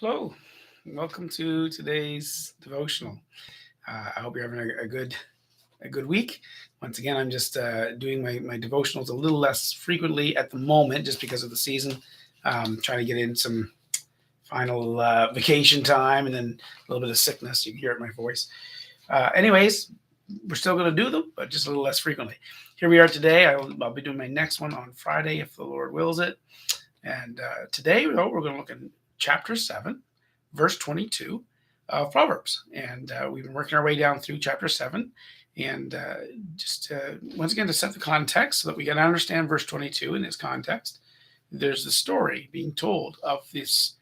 Hello, welcome to today's devotional. I hope you're having a good week. Once again, I'm just doing my devotionals a little less frequently at the moment, just because of the season. Trying to get in some final vacation time, and then a little bit of sickness. You can hear it in my voice. Anyways, we're still going to do them, but just a little less frequently. Here we are today. I'll be doing my next one on Friday if the Lord wills it. And today, we're going to look at chapter 7, verse 22 of Proverbs. And we've been working our way down through chapter 7. And just once again, to set the context so that we can understand verse 22 in its context, there's the story being told of this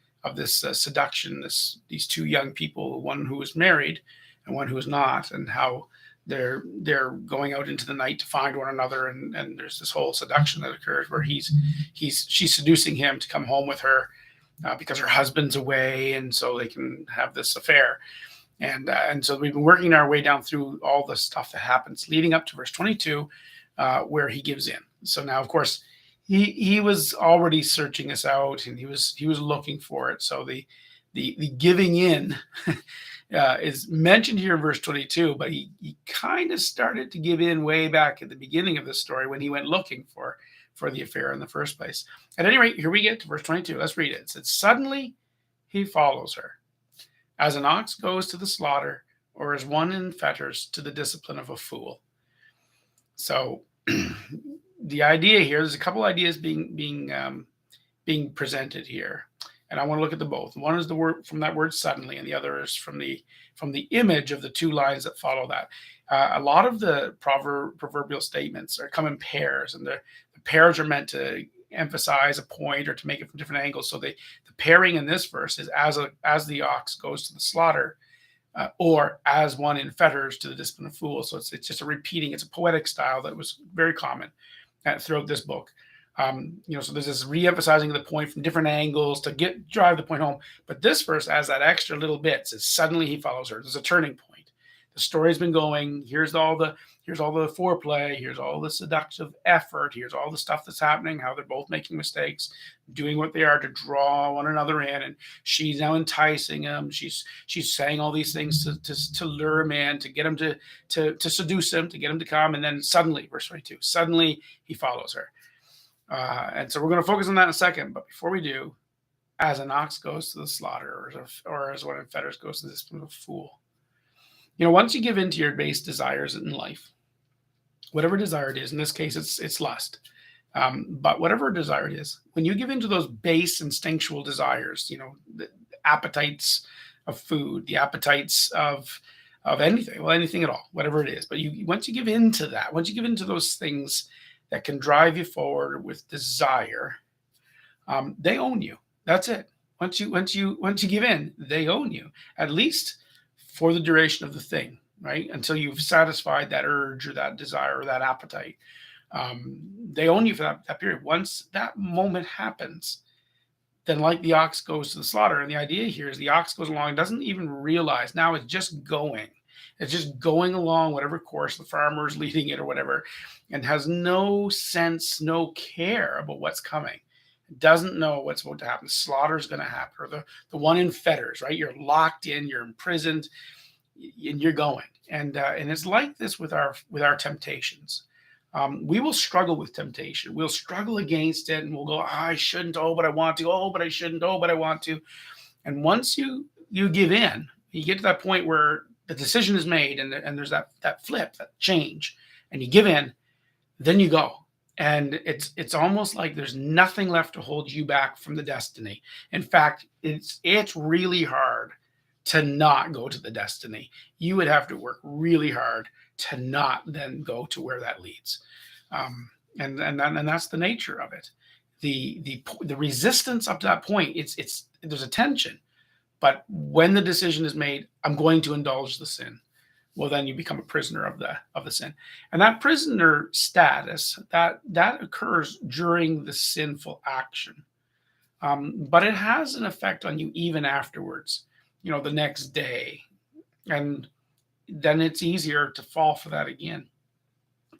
seduction, these two young people, one who is married and one who is not, and how they're going out into the night to find one another, and there's this whole seduction that occurs where she's seducing him to come home with her because her husband's away, and so they can have this affair. And so we've been working our way down through all the stuff that happens leading up to verse 22, where he gives in. So now, of course, he was already searching this out, and he was looking for it. So the giving in is mentioned here in verse 22, but he kind of started to give in way back at the beginning of the story when he went looking for the affair in the first place. At any rate, here we get to verse 22. Let's read it. It says, "Suddenly he follows her, as an ox goes to the slaughter, or as one in fetters to the discipline of a fool." So the idea here, there's a couple ideas being presented here, and I want to look at them both. One is the word from that word "suddenly," and the other is from the image of the two lines that follow that. A lot of the proverbial statements come in pairs, and the pairs are meant to emphasize a point or to make it from different angles. So the pairing in this verse is as the ox goes to the slaughter, or as one in fetters to the discipline of fools. So it's just a repeating. It's a poetic style that was very common throughout this book. So there's this re-emphasizing the point from different angles to drive the point home. But this verse has that extra little bit. It says, "Suddenly he follows her." There's a turning point. The story's been going. Here's all the foreplay. Here's all the seductive effort. Here's all the stuff that's happening. How they're both making mistakes, doing what they are to draw one another in. And she's now enticing him. She's saying all these things to lure him in, to get him to seduce him, to get him to come. And then suddenly, verse 22, suddenly he follows her. And so we're going to focus on that in a second. But before we do, as an ox goes to the slaughter, or as one in fetters goes to the discipline of a fool. Once you give in to your base desires in life, whatever desire it is, in this case, it's lust. But whatever desire it is, when you give in to those base instinctual desires, the appetites of food, the appetites of anything at all, whatever it is. But once you give in to that, once you give in to those things that can drive you forward with desire, they own you. That's it. Once you give in, they own you, at least for the duration of the thing, right? Until you've satisfied that urge or that desire or that appetite. They own you for that period. Once that moment happens, then like the ox goes to the slaughter. And the idea here is the ox goes along, doesn't even realize. Now it's just going. It's just going along whatever course the farmer is leading it or whatever, and has no sense, no care about what's coming. Doesn't know what's about to happen. Slaughter is going to happen, or the one in fetters, right? You're locked in, you're imprisoned, and you're going. And it's like this with our temptations. We will struggle with temptation. We'll struggle against it, and we'll go, I shouldn't, oh, but I want to, oh, but I shouldn't, oh, but I want to. And once you give in, you get to that point where the decision is made, and there's that flip, that change, and you give in, then you go. And it's almost like there's nothing left to hold you back from the destiny. In fact, it's really hard to not go to the destiny. You would have to work really hard to not then go to where that leads. And that's the nature of it. The resistance up to that point, there's a tension. But when the decision is made, I'm going to indulge the sin, well, then you become a prisoner of the sin. And that prisoner status, that occurs during the sinful action. But it has an effect on you even afterwards, the next day. And then it's easier to fall for that again,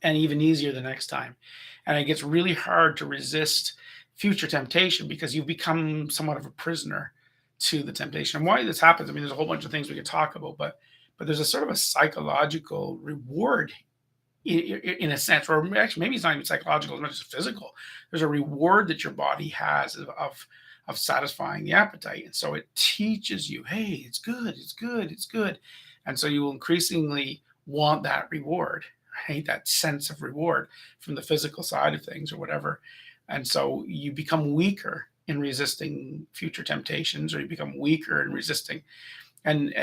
and even easier the next time. And it gets really hard to resist future temptation because you've become somewhat of a prisoner to the temptation. And why this happens, I mean, there's a whole bunch of things we could talk about, but there's a sort of a psychological reward in a sense, or actually maybe it's not even psychological as much as physical. There's a reward that your body has of satisfying the appetite, and so it teaches you, hey, it's good, it's good, it's good, and so you will increasingly want that reward, right? That sense of reward from the physical side of things or whatever, and so you become weaker in resisting future temptations, or you become weaker in resisting and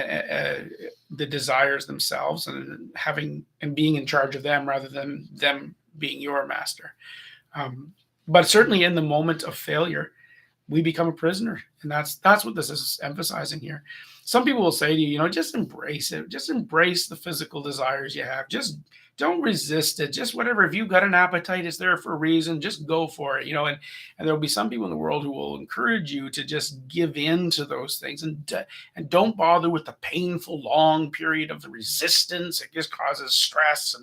the desires themselves, and having and being in charge of them rather than them being your master. But certainly in the moment of failure, we become a prisoner, and that's what this is emphasizing here. Some people will say to you, just embrace it, just embrace the physical desires you have, just don't resist it, just whatever. If you've got an appetite, it's there for a reason, just go for it. And there'll be some people in the world who will encourage you to just give in to those things, and don't bother with the painful long period of the resistance. It just causes stress,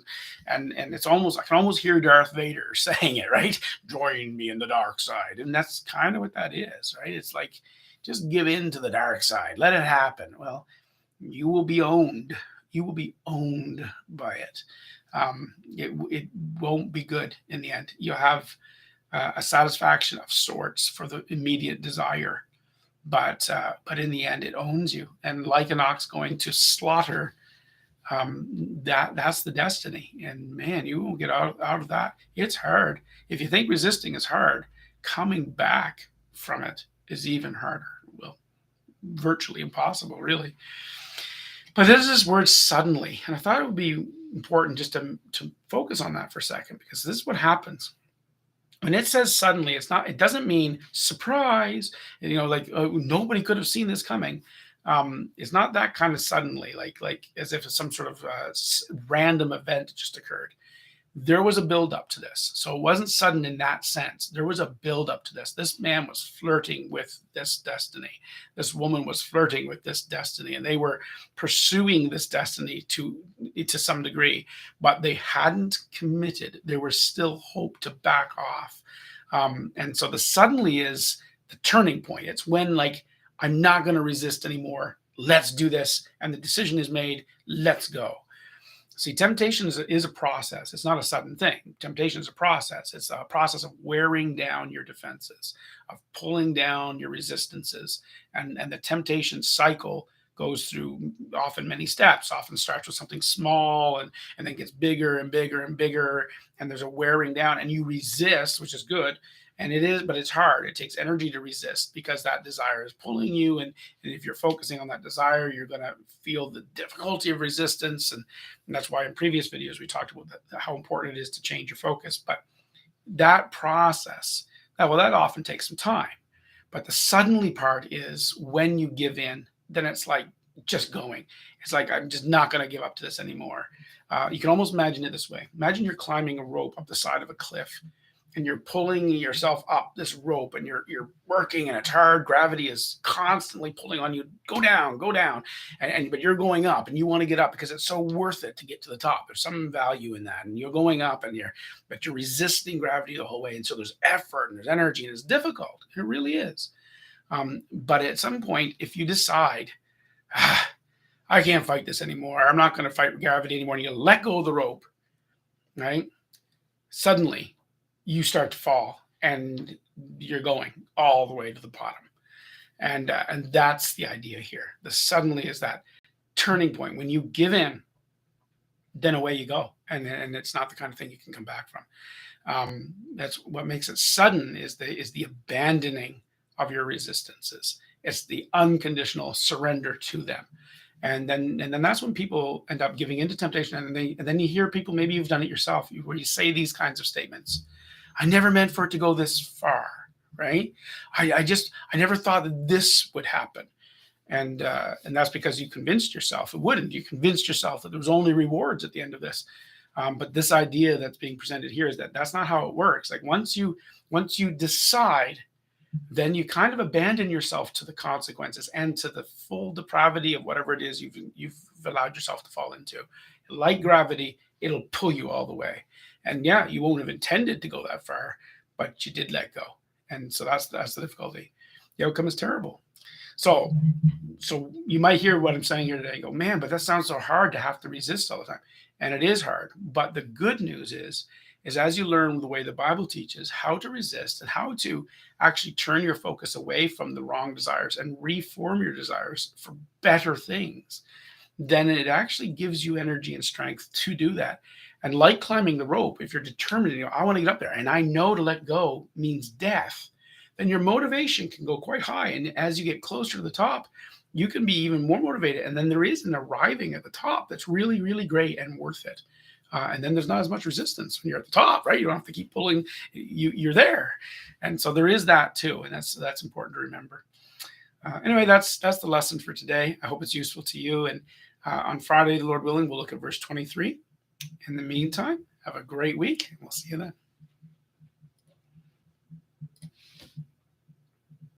and it's almost, I can almost hear Darth Vader saying it, right? Join me in the dark side. And that's kind of what that is, right? It's like, just give in to the dark side, let it happen. Well, you will be owned. You will be owned by it. It won't be good in the end. You'll have a satisfaction of sorts for the immediate desire, but in the end, it owns you. And like an ox going to slaughter, that's the destiny. And man, you won't get out of that. It's hard. If you think resisting is hard, coming back from it is even harder. Well, virtually impossible, really. But there's this word suddenly, and I thought it would be important just to focus on that for a second, because this is what happens. When it says suddenly, it doesn't mean surprise, like nobody could have seen this coming. It's not that kind of suddenly, like as if it's some sort of random event just occurred. There was a build up to this. So it wasn't sudden in that sense. There was a build up to this. This man was flirting with this destiny. This woman was flirting with this destiny, and they were pursuing this destiny to some degree, but they hadn't committed. There was still hope to back off. And so the suddenly is the turning point. It's when, like, I'm not going to resist anymore. Let's do this. And the decision is made. Let's go. See, temptation is a process. It's not a sudden thing. Temptation is a process. It's a process of wearing down your defenses, of pulling down your resistances. And the temptation cycle goes through often many steps, often starts with something small and then gets bigger and bigger and bigger. And there's a wearing down, and you resist, which is good. And it is, but it's hard. It takes energy to resist because that desire is pulling you. And if you're focusing on that desire, you're going to feel the difficulty of resistance. And that's why in previous videos, we talked about how important it is to change your focus. But that process, that often takes some time. But the suddenly part is when you give in, then it's like just going. It's like, I'm just not going to give up to this anymore. You can almost imagine it this way. Imagine you're climbing a rope up the side of a cliff, and you're pulling yourself up this rope, and you're working, and it's hard. Gravity is constantly pulling on you. Go down. But you're going up, and you want to get up because it's so worth it to get to the top. There's some value in that. And you're going up, but you're resisting gravity the whole way. And so there's effort and there's energy, and it's difficult. It really is. But at some point, if you decide, I can't fight this anymore, I'm not going to fight gravity anymore, and you let go of the rope, right? Suddenly, you start to fall, and you're going all the way to the bottom. And that's the idea here. The suddenly is that turning point. When you give in, then away you go. And it's not the kind of thing you can come back from. That's what makes it sudden, is the abandoning of your resistances. It's the unconditional surrender to them. And then that's when people end up giving into temptation. And then you hear people, maybe you've done it yourself, where you say these kinds of statements. I never meant for it to go this far, right? I never thought that this would happen. And that's because you convinced yourself it wouldn't. You convinced yourself that there was only rewards at the end of this. But this idea that's being presented here is that that's not how it works. Like once you decide, then you kind of abandon yourself to the consequences and to the full depravity of whatever it is you've allowed yourself to fall into. Like gravity, it'll pull you all the way. And yeah, you won't have intended to go that far, but you did let go. And so that's the difficulty. The outcome is terrible. So so you might hear what I'm saying here today and go, man, but that sounds so hard to have to resist all the time. And it is hard. But the good news is as you learn the way the Bible teaches how to resist and how to actually turn your focus away from the wrong desires and reform your desires for better things, then it actually gives you energy and strength to do that. And like climbing the rope, if you're determined, I want to get up there and I know to let go means death, then your motivation can go quite high. And as you get closer to the top, you can be even more motivated. And then there is an arriving at the top that's really, really great and worth it. And then there's not as much resistance when you're at the top, right? You don't have to keep pulling. You're there, and so there is that too, and that's important to remember. Anyway, that's the lesson for today. I hope it's useful to you. And on Friday, the Lord willing, we'll look at verse 23. In the meantime, have a great week, and we'll see you then.